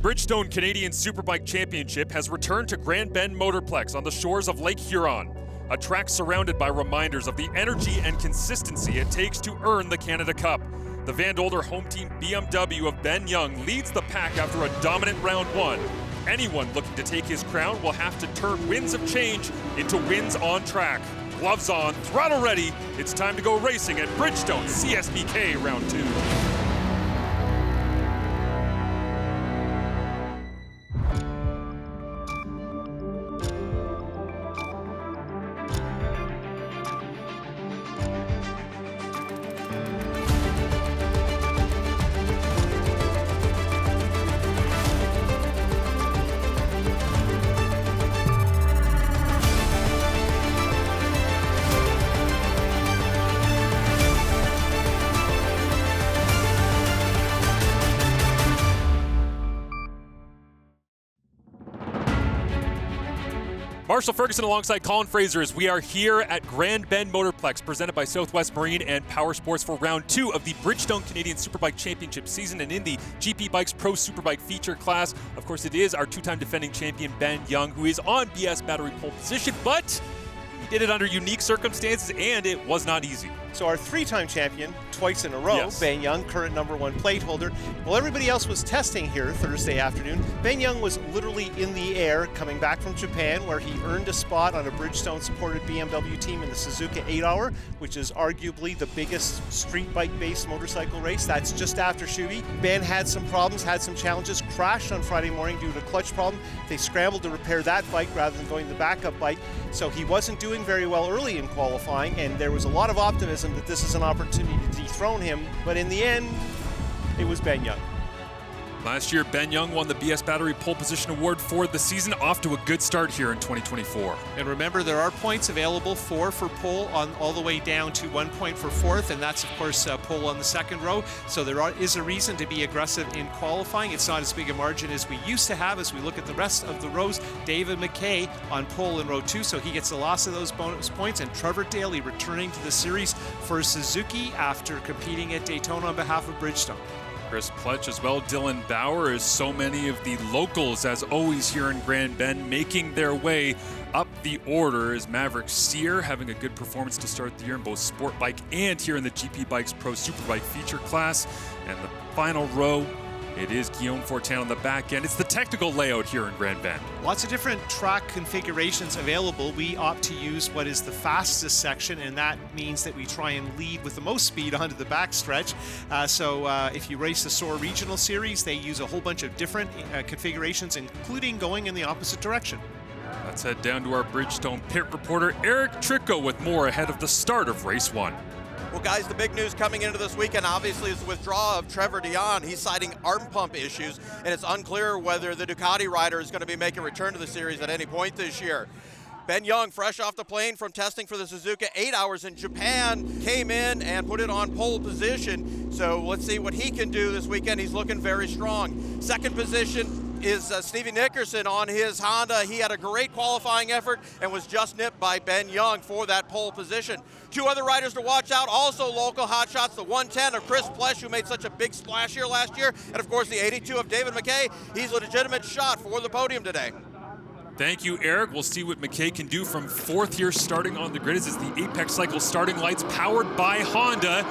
The Bridgestone Canadian Superbike Championship has returned to Grand Bend Motorplex on the shores of Lake Huron, a track surrounded by reminders of the energy and consistency it takes to earn the Canada Cup. The Van Dolder home team BMW of Ben Young leads the pack after a dominant round one. Anyone looking to take his crown will have to turn winds of change into wins on track. Gloves on, throttle ready, it's time to go racing at Bridgestone CSBK Round 2. Marshall Ferguson alongside Colin Fraser as we are here at Grand Bend Motorplex, presented by Southwest Marine and Powersports for round 2 of the Bridgestone Canadian Superbike Championship season. And in the GP Bikes Pro Superbike feature class, of course, it is our two-time defending champion Ben Young, who is on BS battery pole position, but he did it under unique circumstances and it was not easy. So our three-time champion, twice in a row, Yes. Ben Young, current #1 plate holder. While everybody else was testing here Thursday afternoon, Ben Young was literally in the air coming back from Japan, where he earned a spot on a Bridgestone-supported BMW team in the Suzuka 8-hour, which is arguably the biggest street bike-based motorcycle race. That's just after Shuby. Ben had some problems, had some challenges, crashed on Friday morning due to a clutch problem. They scrambled to repair that bike rather than going the backup bike. So he wasn't doing very well early in qualifying, and there was a lot of optimism that this is an opportunity to dethrone him, but in the end, it was Ben Young. Last year, Ben Young won the BS Battery Pole Position Award for the season, off to a good start here in 2024. And remember, there are points available, 4 for pole on all the way down to 1 point for fourth, and that's of course pole on the second row. So there is a reason to be aggressive in qualifying. It's not as big a margin as we used to have as we look at the rest of the rows. David McKay on pole in row 2, so he gets the loss of those bonus points, and Trevor Daly returning to the series for Suzuki after competing at Daytona on behalf of Bridgestone. Chris Pletch as well, Dylan Bauer, as so many of the locals, as always here in Grand Bend, making their way up the order, as Maverick Sear having a good performance to start the year in both Sport Bike and here in the GP Bikes Pro Superbike feature class. And the final row, it is Guillaume Fortin on the back end. It's the technical layout here in Grand Bend. Lots of different track configurations available. We opt to use what is the fastest section, and that means that we try and lead with the most speed onto the backstretch. So if you race the SOAR Regional Series, they use a whole bunch of different configurations, including going in the opposite direction. Let's head down to our Bridgestone pit reporter, Eric Tricco, with more ahead of the start of race 1. Well, guys, the big news coming into this weekend, obviously, is the withdrawal of Trevor Dion. He's citing arm pump issues, and it's unclear whether the Ducati rider is going to be making a return to the series at any point this year. Ben Young, fresh off the plane from testing for the Suzuka 8 hours in Japan, came in and put it on pole position. So let's see what he can do this weekend. He's looking very strong. Second position is Stevie Nickerson on his Honda. He had a great qualifying effort and was just nipped by Ben Young for that pole position. 2 other riders to watch out, also local hotshots, the 110 of Chris Pletch, who made such a big splash here last year, and of course the 82 of David McKay. He's a legitimate shot for the podium today. Thank you, Eric. We'll see what McKay can do from 4th here starting on the grid. This is the Apex Cycle starting lights powered by Honda.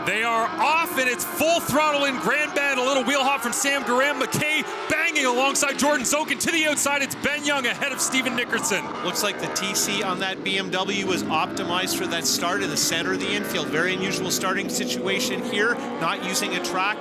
They are off, and it's full throttle in Grand Bend. A little wheel hop from Sam Garand. McKay banging alongside Jordan Zokin. To the outside, it's Ben Young ahead of Steven Nickerson. Looks like the TC on that BMW was optimized for that start in the center of the infield. Very unusual starting situation here. Not using a track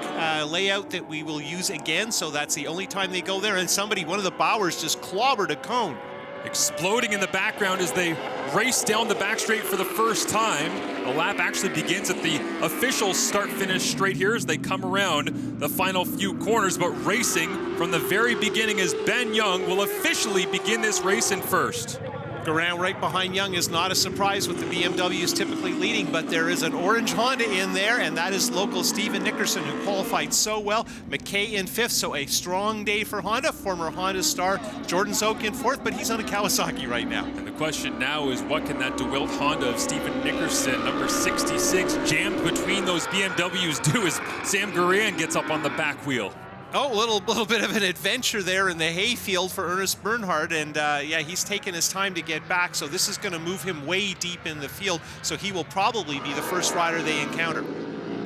layout that we will use again, so that's the only time they go there. And one of the Bowers, just clobbered a cone. Exploding in the background as they race down the back straight for the first time. The lap actually begins at the official start-finish straight here as they come around the final few corners, but racing from the very beginning as Ben Young will officially begin this race in first. Garand right behind Young is not a surprise with the BMWs typically leading, but there is an orange Honda in there, and that is local Steven Nickerson, who qualified so well. McKay in 5th, so a strong day for Honda. Former Honda star Jordan Zokin in 4th, but he's on a Kawasaki right now. And the question now is, what can that DeWilt Honda of Steven Nickerson, number 66, jammed between those BMWs do as Sam Garand gets up on the back wheel? Oh, a little bit of an adventure there in the hayfield for Ernest Bernhard, and yeah, he's taken his time to get back, so this is going to move him way deep in the field, so he will probably be the first rider they encounter.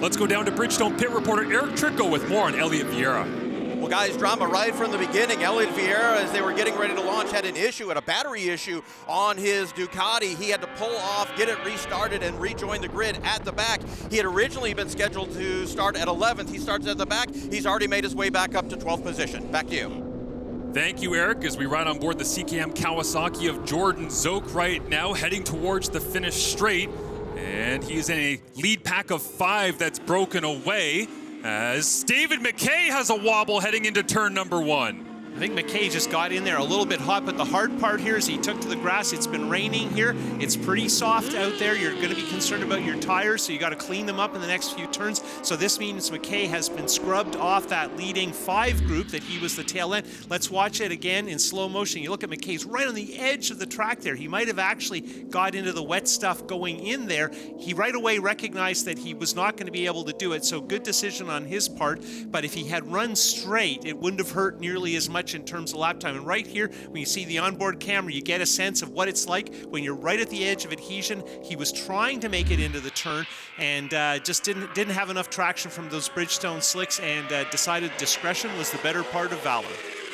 Let's go down to Bridgestone pit reporter Eric Tricko with more on Elliott Vieira. Well, guys, drama right from the beginning. Elliott Vieira, as they were getting ready to launch, had a battery issue on his Ducati. He had to pull off, get it restarted, and rejoin the grid at the back. He had originally been scheduled to start at 11th. He starts at the back. He's already made his way back up to 12th position. Back to you. Thank you, Eric, as we ride on board the CKM Kawasaki of Jordan Zoke right now, heading towards the finish straight. And he's in a lead pack of 5 that's broken away, as David McKay has a wobble heading into turn number 1. I think McKay just got in there a little bit hot, but the hard part here is he took to the grass. It's been raining here. It's pretty soft out there. You're going to be concerned about your tires, so you got to clean them up in the next few turns. So this means McKay has been scrubbed off that leading 5 group that he was the tail end. Let's watch it again in slow motion. You look at McKay's right on the edge of the track there. He might have actually got into the wet stuff going in there. He right away recognized that he was not going to be able to do it, so good decision on his part. But if he had run straight, it wouldn't have hurt nearly as much in terms of lap time. And right here, when you see the onboard camera, you get a sense of what it's like when you're right at the edge of adhesion. He was trying to make it into the turn and just didn't have enough traction from those Bridgestone slicks, and decided discretion was the better part of valor.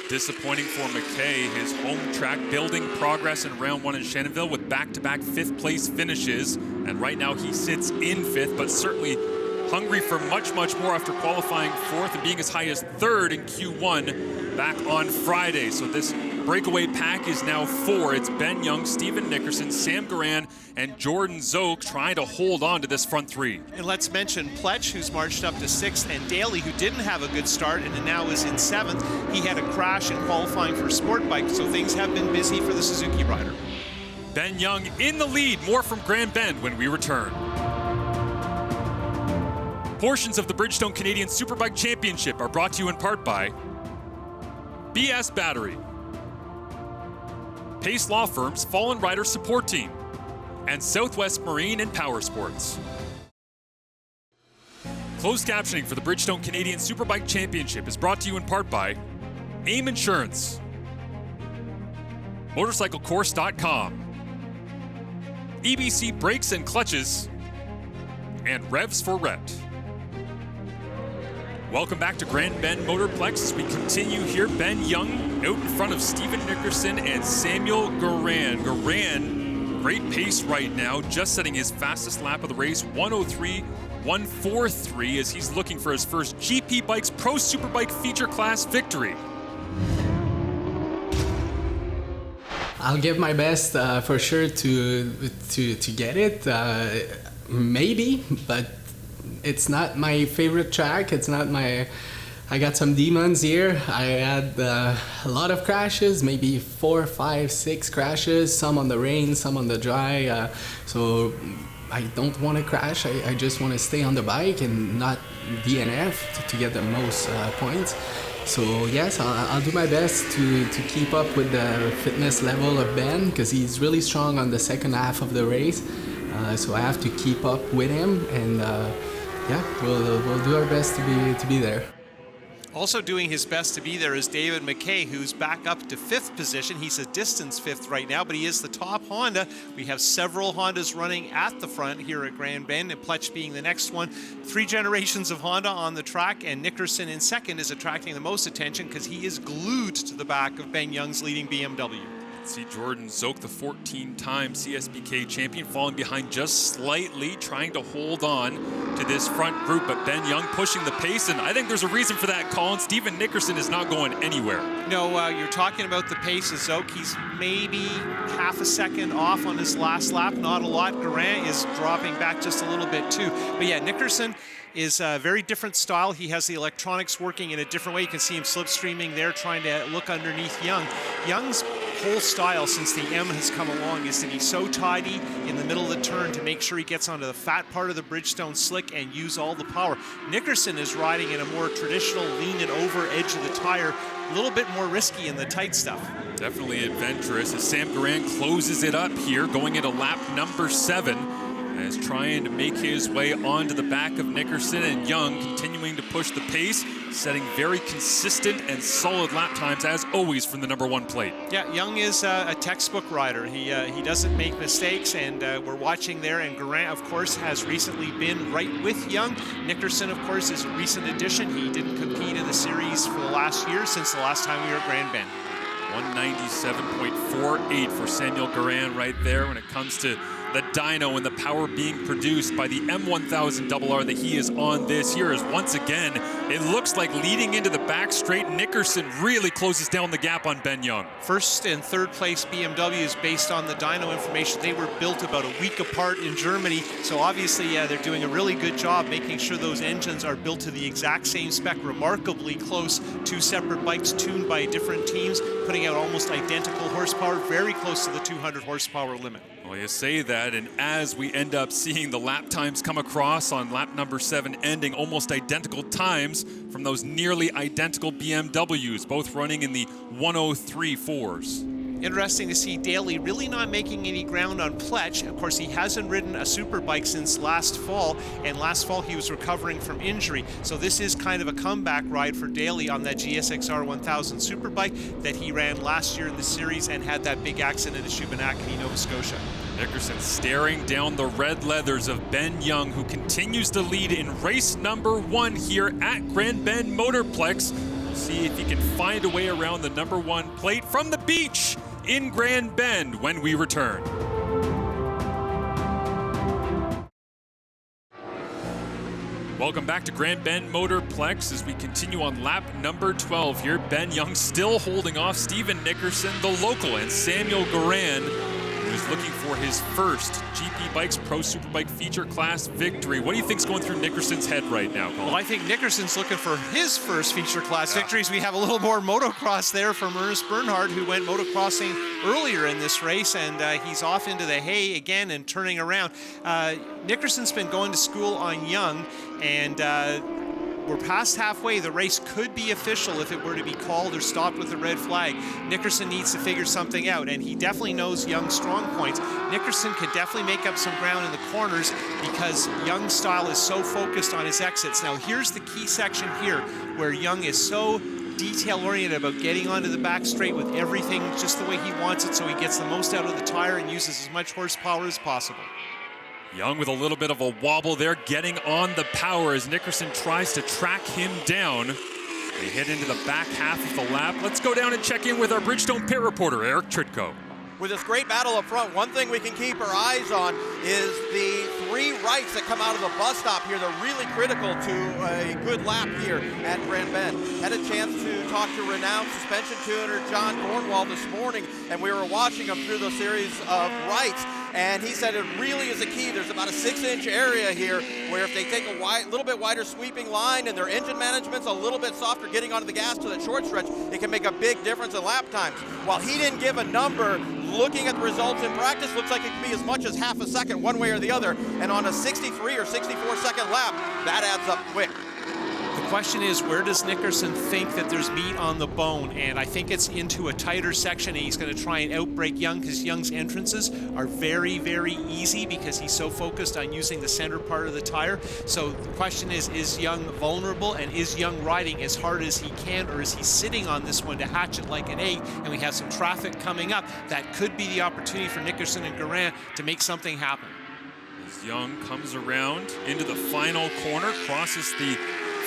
Disappointing for McKay, his home track building progress in round 1 in Shannonville with back-to-back 5th place finishes. And right now he sits in 5th, but certainly hungry for much more after qualifying 4th and being as high as 3rd in Q1 back on Friday. So this breakaway pack is now 4. It's Ben Young, Steven Nickerson, Sam Garan, and Jordan Zoke trying to hold on to this front 3. And let's mention Pletch, who's marched up to 6th, and Daly, who didn't have a good start and now is in 7th. He had a crash in qualifying for Sportbike, so things have been busy for the Suzuki rider. Ben Young in the lead. More from Grand Bend when we return. Portions of the Bridgestone Canadian Superbike Championship are brought to you in part by BS Battery, Pace Law Firm's Fallen Rider Support Team, and Southwest Marine and Powersports. Closed captioning for the Bridgestone Canadian Superbike Championship is brought to you in part by AIM Insurance, MotorcycleCourse.com, EBC Brakes and Clutches, and Revs for Rhett. Welcome back to Grand Bend Motorplex as we continue here. Ben Young out in front of Steven Nickerson and Samuel Garan. Garan, great pace right now, just setting his fastest lap of the race, 1:03.143, as he's looking for his first GP Bikes Pro Superbike feature class victory. I'll give my best for sure to get it. Maybe, but it's not my favorite track. It's not my. I got some demons here. I had a lot of crashes, maybe 4, 5, 6 crashes. Some on the rain, some on the dry. So I don't want to crash. I just want to stay on the bike and not DNF to get the most points. So yes, I'll do my best to keep up with the fitness level of Ben, because he's really strong on the second half of the race. So I have to keep up with him, and yeah, we'll do our best to be there. Also doing his best to be there is David McKay, who's back up to 5th position. He's a distance 5th right now, but he is the top Honda. We have several Hondas running at the front here at Grand Bend, and Pletch being the next one. 3 generations of Honda on the track, and Nickerson in 2nd is attracting the most attention because he is glued to the back of Ben Young's leading BMW. See Jordan Zoke, the 14-time CSBK champion, falling behind just slightly, trying to hold on to this front group, but Ben Young pushing the pace, and I think there's a reason for that, Colin. Steven Nickerson is not going anywhere. No, you're talking about the pace of Zoke. He's maybe half a second off on his last lap, not a lot. Garant is dropping back just a little bit too. But yeah, Nickerson is a very different style. He has the electronics working in a different way. You can see him slipstreaming there, trying to look underneath Young. Young's whole style since the M has come along is to be so tidy in the middle of the turn to make sure he gets onto the fat part of the Bridgestone slick and use all the power. Nickerson is riding in a more traditional lean and over edge of the tire, a little bit more risky in the tight stuff. Definitely adventurous as Sam Garan closes it up here, going into lap number 7. As trying to make his way onto the back of Nickerson, and Young continuing to push the pace. setting very consistent and solid lap times as always from the number 1 plate. Yeah, Young is a textbook rider. He doesn't make mistakes, and we're watching there. And Geraint, of course, has recently been right with Young. Nickerson, of course, is a recent addition. He didn't compete in the series for the last year since the last time we were at Grand Bend. 197.48 for Samuel Geraint right there when it comes to the dyno and the power being produced by the M1000RR that he is on this year. Is once again, it looks like leading into the back straight, Nickerson really closes down the gap on Ben Young. First and third place BMWs, based on the dyno information, they were built about a week apart in Germany. So obviously, yeah, they're doing a really good job making sure those engines are built to the exact same spec, remarkably close. 2 separate bikes tuned by different teams, putting out almost identical horsepower, very close to the 200 horsepower limit. Well, you say that, and as we end up seeing the lap times come across on lap number 7, ending almost identical times from those nearly identical BMWs, both running in the 103.4s. Interesting to see Daly really not making any ground on Pletch. Of course, he hasn't ridden a Superbike since last fall, and last fall he was recovering from injury. So this is kind of a comeback ride for Daly on that GSXR 1000 Superbike that he ran last year in the series and had that big accident at Shubenacadie, Nova Scotia. Nickerson staring down the red leathers of Ben Young, who continues to lead in race number 1 here at Grand Bend Motorplex. We'll see if he can find a way around the number 1 plate from the beach in Grand Bend when we return. Welcome back to Grand Bend Motorplex as we continue on lap number 12 here. Ben Young still holding off Steven Nickerson, the local, and Samuel Geraint, who is looking for his first GP Bikes Pro Superbike feature class victory. What do you think's going through Nickerson's head right now, Colin? Well, I think Nickerson's looking for his first feature class victories. We have a little more motocross there from Ernest Bernhard, who went motocrossing earlier in this race, and he's off into the hay again and turning around. Nickerson's been going to school on Young, and we're past halfway. The race could be official if it were to be called or stopped with a red flag. Nickerson needs to figure something out, and he definitely knows Young's strong points. Nickerson could definitely make up some ground in the corners because Young's style is so focused on his exits. Now, here's the key section here where Young is so detail-oriented about getting onto the back straight with everything just the way he wants it, so he gets the most out of the tire and uses as much horsepower as possible. Young with a little bit of a wobble there, getting on the power as Nickerson tries to track him down. They head into the back half of the lap. Let's go down and check in with our Bridgestone pit reporter, Eric Tritko. With this great battle up front, one thing we can keep our eyes on is the 3 rights that come out of the bus stop here. They're really critical to a good lap here at Grand Bend. Had a chance to talk to renowned suspension tuner John Cornwall this morning, and we were watching him through the series of rights. And he said it really is a key. There's about a 6-inch area here where if they take a little bit wider sweeping line and their engine management's a little bit softer getting onto the gas to that short stretch, it can make a big difference in lap times. While he didn't give a number, looking at the results in practice, looks like it could be as much as half a second one way or the other. And on a 63 or 64 second lap, that adds up quick. The question is, where does Nickerson think that there's meat on the bone? And I think it's into a tighter section, and he's going to try and outbrake Young because Young's entrances are very, very easy because he's so focused on using the center part of the tire. So the question is Young vulnerable, and is Young riding as hard as he can, or is he sitting on this one to hatch it like an egg? And we have some traffic coming up. That could be the opportunity for Nickerson and Geraint to make something happen. As Young comes around into the final corner, crosses the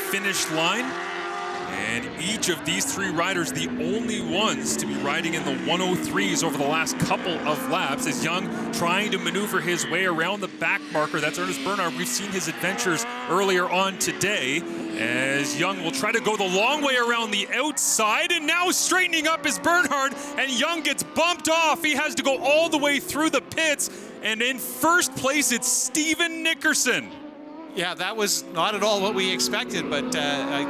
finish line, and each of these 3 riders the only ones to be riding in the 103s over the last couple of laps, as Young trying to maneuver his way around the back marker. That's Ernest Bernhard. We've seen his adventures earlier on today, as Young will try to go the long way around the outside, and now straightening up is Bernhard, and Young gets bumped off. He has to go all the way through the pits, and in first place it's Steven Nickerson. Yeah, that was not at all what we expected, but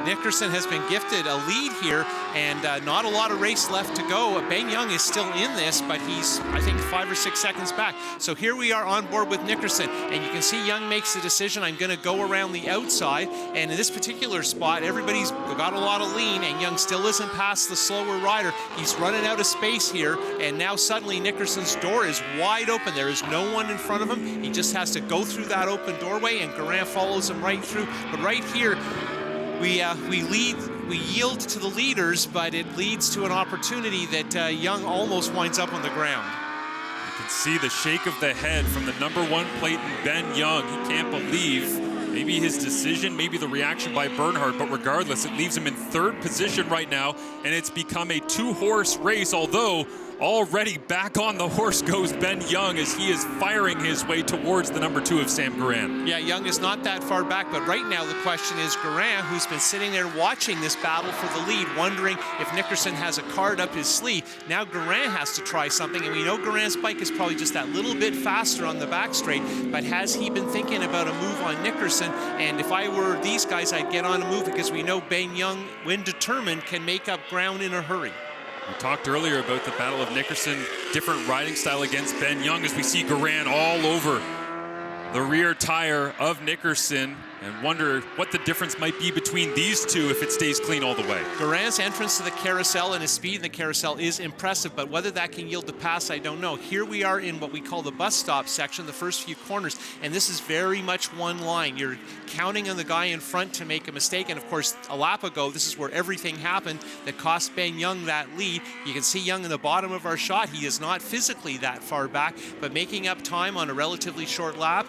Nickerson has been gifted a lead here, and not a lot of race left to go. Ben Young is still in this, but he's, I think, 5 or 6 seconds back. So here we are on board with Nickerson, and you can see Young makes the decision, I'm going to go around the outside, and in this particular spot, everybody's got a lot of lean, and Young still isn't past the slower rider. He's running out of space here, and now suddenly Nickerson's door is wide open. There is no one in front of him. He just has to go through that open doorway, and Geraint follows him right through. But right here, We yield to the leaders, but it leads to an opportunity that Young almost winds up on the ground. You can see the shake of the head from the #1 plate in Ben Young. He can't believe maybe his decision, maybe the reaction by Bernhard, but regardless, it leaves him in 3rd position right now, and it's become a 2-horse race, although already back on the horse goes Ben Young as he is firing his way towards the #2 of Sam Garand. Yeah, Young is not that far back, but right now the question is Garand, who's been sitting there watching this battle for the lead, wondering if Nickerson has a card up his sleeve. Now Garand has to try something, and we know Garand's bike is probably just that little bit faster on the back straight, but has he been thinking about a move on Nickerson? And if I were these guys, I'd get on a move, because we know Ben Young, when determined, can make up ground in a hurry. We talked earlier about the battle of Nickerson, different riding style against Ben Young, as we see Garand all over the rear tire of Nickerson, and wonder what the difference might be between these two if it stays clean all the way. Garand's entrance to the carousel and his speed in the carousel is impressive, but whether that can yield the pass, I don't know. Here we are in what we call the bus stop section, the first few corners, and this is very much one line. You're counting on the guy in front to make a mistake, and of course, a lap ago, this is where everything happened that cost Ben Young that lead. You can see Young in the bottom of our shot. He is not physically that far back, but making up time on a relatively short lap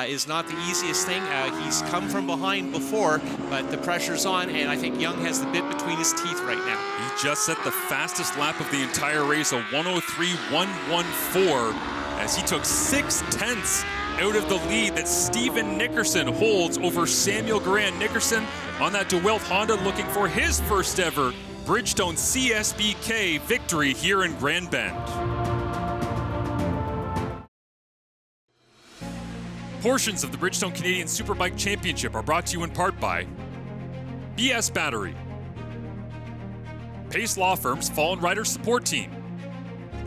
is not the easiest thing. He's come from behind before, but the pressure's on, and I think Young has the bit between his teeth right now. He just set the fastest lap of the entire race, a 1:03.114, as he took 6/10 out of the lead that Steven Nickerson holds over Samuel Garand. Nickerson on that DeWilt Honda, looking for his first ever Bridgestone CSBK victory here in Grand Bend. Portions of the Bridgestone Canadian Superbike Championship are brought to you in part by BS Battery, Pace Law Firm's Fallen Riders Support Team,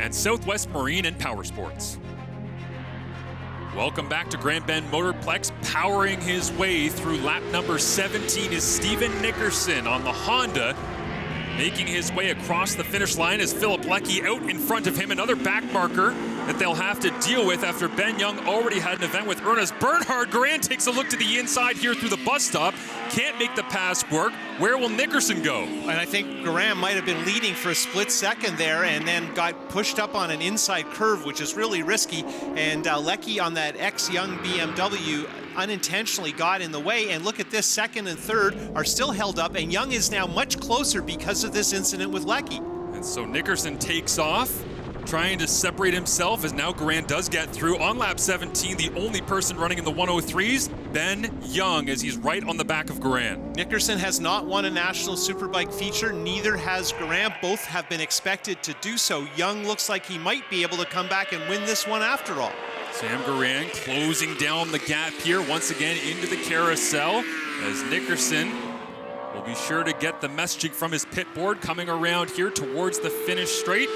and Southwest Marine and Powersports. Welcome back to Grand Bend Motorplex. Powering his way through lap number 17 is Steven Nickerson on the Honda, making his way across the finish line as Philip Leckie out in front of him. Another back marker that they'll have to deal with after Ben Young already had an event with Ernest Bernhard. Garand takes a look to the inside here through the bus stop. Can't make the pass work. Where will Nickerson go? And I think Garand might have been leading for a split second there and then got pushed up on an inside curve, which is really risky. And Leckie on that ex-Young BMW unintentionally got in the way. And look at this, 2nd and 3rd are still held up, and Young is now much closer because of this incident with Leckie. And so Nickerson takes off, trying to separate himself, as now Garand does get through. On lap 17, the only person running in the 103s, Ben Young, as he's right on the back of Garand. Nickerson has not won a national Superbike feature, neither has Garand. Both have been expected to do so. Young looks like he might be able to come back and win this one after all. Sam Garand closing down the gap here once again into the carousel, as Nickerson will be sure to get the messaging from his pit board coming around here towards the finish straight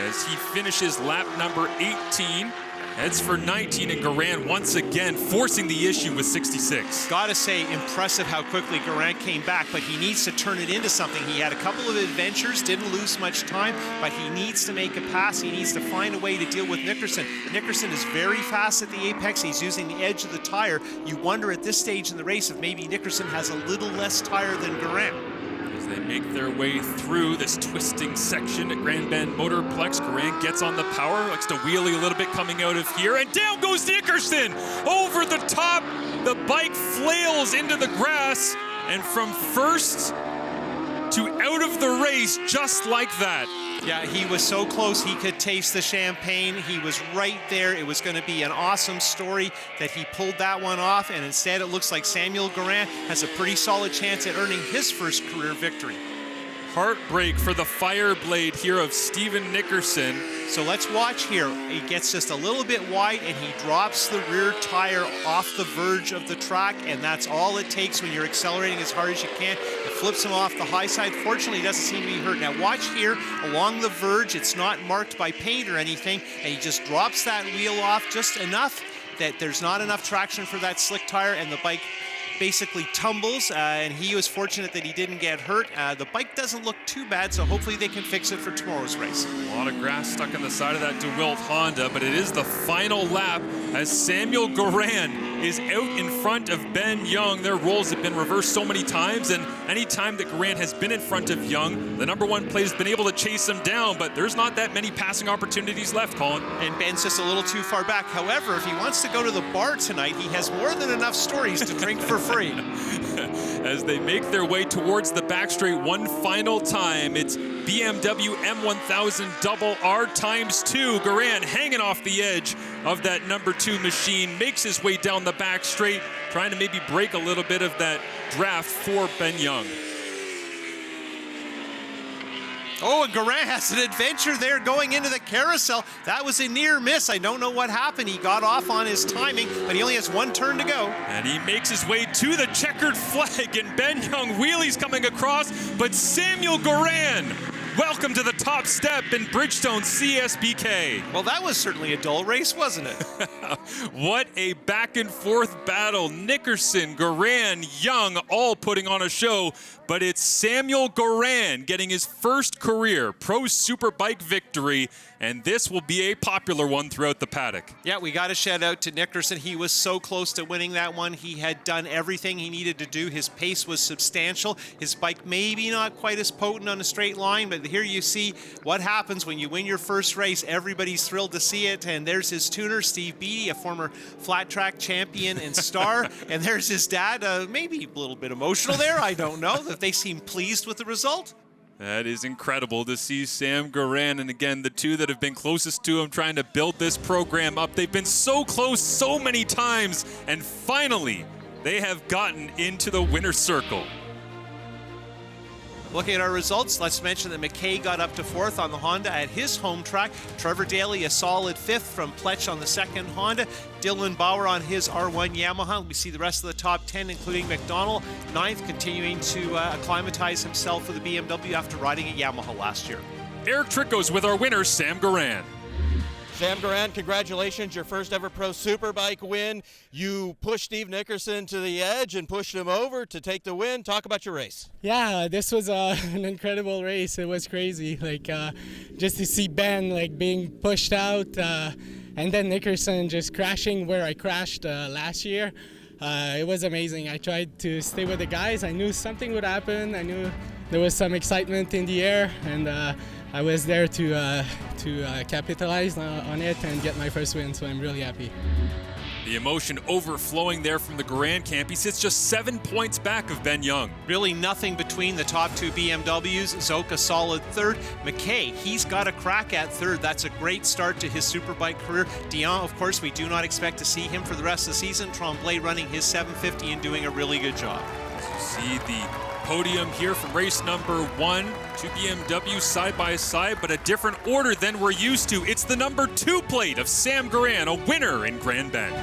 as he finishes lap number 18. Heads for 19, and Garand once again forcing the issue with 66. Gotta say, impressive how quickly Garand came back, but he needs to turn it into something. He had a couple of adventures, didn't lose much time, but he needs to make a pass. He needs to find a way to deal with Nickerson. Nickerson is very fast at the apex. He's using the edge of the tire. You wonder at this stage in the race if maybe Nickerson has a little less tire than Garand. As they make their way through this twisting section at Grand Bend Motorplex, Garand gets on the power, likes to wheelie a little bit coming out of here, and down goes Nickerson! Over the top, the bike flails into the grass, and from first to out of the race just like that. Yeah, he was so close he could taste the champagne. He was right there. It was going to be an awesome story that he pulled that one off, and instead it looks like Samuel Garand has a pretty solid chance at earning his first career victory. Heartbreak for the Fireblade here of Steven Nickerson. So let's watch here. He gets just a little bit wide and he drops the rear tire off the verge of the track, and that's all it takes when you're accelerating as hard as you can. It flips him off the high side. Fortunately, he doesn't seem to be hurt. Now watch here along the verge. It's not marked by paint or anything, and he just drops that wheel off just enough that there's not enough traction for that slick tire, and the bike basically tumbles, and he was fortunate that he didn't get hurt. The bike doesn't look too bad, so hopefully they can fix it for tomorrow's race. A lot of grass stuck on the side of that DeWilt Honda, but it is the final lap as Samuel Garand is out in front of Ben Young. Their roles have been reversed so many times, and any time that Garand has been in front of Young, the number one player has been able to chase him down, but there's not that many passing opportunities left, Colin. And Ben's just a little too far back. However, if he wants to go to the bar tonight, he has more than enough stories to drink for free. As they make their way towards the back straight one final time, it's BMW M1000 double R ×2. Garand hanging off the edge of that number 2 machine, makes his way down the back straight, trying to maybe break a little bit of that draft for Ben Young. Oh, and Garand has an adventure there going into the carousel. That was a near miss. I don't know what happened. He got off on his timing, but he only has one turn to go. And he makes his way to the checkered flag, and Ben Young wheelies coming across, but Samuel Garand, welcome to the top step in Bridgestone CSBK. Well, that was certainly a dull race, wasn't it? What a back and forth battle. Nickerson, Garand, Young all putting on a show, but it's Samuel Garand getting his first career Pro Superbike victory, and this will be a popular one throughout the paddock. Yeah, we got to shout out to Nickerson. He was so close to winning that one. He had done everything he needed to do. His pace was substantial. His bike maybe not quite as potent on a straight line, but here you see what happens when you win your first race. Everybody's thrilled to see it, and there's his tuner, Steve Beattie, a former flat track champion and star, and there's his dad, maybe a little bit emotional there, I don't know, that they seem pleased with the result. That is incredible to see Sam Garand, and again, the two that have been closest to him trying to build this program up. They've been so close so many times, and finally, they have gotten into the winner's circle. Looking at our results, let's mention that McKay got up to 4th on the Honda at his home track. Trevor Daly a solid 5th from Pletch on the second Honda. Dylan Bauer on his R1 Yamaha. We see the rest of the top 10, including McDonald, 9th, continuing to acclimatize himself with the BMW after riding a Yamaha last year. Eric Tricos with our winner, Sam Garand. Sam Garand, congratulations, your first ever Pro Superbike win. You pushed Steve Nickerson to the edge and pushed him over to take the win. Talk about your race. Yeah, this was an incredible race. It was crazy, just to see Ben being pushed out, and then Nickerson just crashing where I crashed last year. It was amazing. I tried to stay with the guys. I knew something would happen. I knew there was some excitement in the air, and I was there to capitalize on it and get my first win, so I'm really happy. The emotion overflowing there from the Garand camp. He sits just 7 points back of Ben Young. Really nothing between the top 2 BMWs. Zoke a solid 3rd. McKay, he's got a crack at 3rd. That's a great start to his Superbike career. Dion, of course, we do not expect to see him for the rest of the season. Tremblay running his 750 and doing a really good job. As you see the podium here from race number 1, 2 BMWs side by side, but a different order than we're used to. It's the number 2 plate of Sam Garand, a winner in Grand Bend.